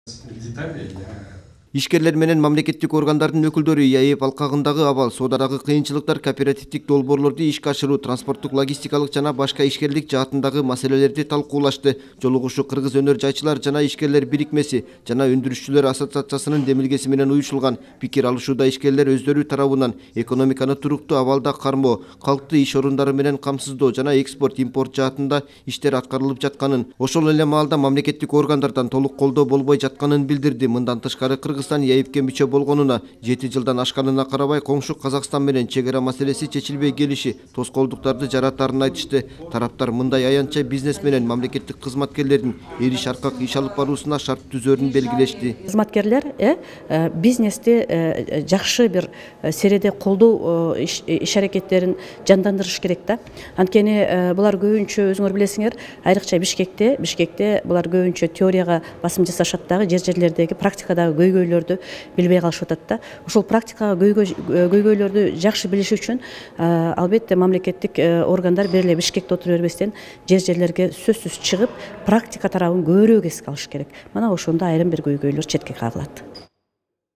Детали я Ишкерлер менен мамлекеттик органдардын өкүлдөрү ЯЭП алкагындагы абал, соодагы кыйынчылыктар, кооперативдик долбоорлорду ишке ашыруу, транспорттук, логистикалык жана башка ишкерлик жаатындагы маселелерди талкуулашты. Жолугушуу Кыргыз өнөр жайчылар жана ишкерлер бирикмеси жана өндүрүшчүлөр ассоциациясынын демилгеси менен уюшулган. Пикир алышууда ишкерлер өздөрү тарабынан экономиканы туруктуу абалда кармоо, калктуу иш орундары менен камсыздоо жана экспорт, импорт жаатында иштер аткарылып жатканын, ошол эле маалда мамлекеттик органдардан толук колдоо болбой жатканын билдирди. Мындан тышкары Кыргызстан ЯЭПке мүчө болгонуна 7 жылдан ашканына карабай коңшу Казакстан менен чек ара маселеси чечилбей келиши тоскоолдуктарды жаратарын айтышты. Тараптар мындай аянтча бизнес менен мамлекеттик кызматкерлердин эриш аркак иш алып баруусуна шарт түзөрүн белгилешти. Кызматкерлер бизнести жакшы бир середе колдоо иш аракеттерин жандандырыш керек да. Анткени булар көбүнчө өзүңөр билесиңер, айрыкча Бишкекте булар көбүнчө теорияга басым жасашат дагы, жерлердеги практикадагы көйгөйлөрдү билбей калышып атат да. Ошол практикага көйгөйлөрдү жакшы билиш үчүн албетте мамлекеттик органдар бир эле Бишкекте отура бербестен жерлерге сөзсүз чыгып, практика тарабын көбүрөөк эске алыш керек. Мына ошондо айрым бир көйгөйлөр четке кагылат.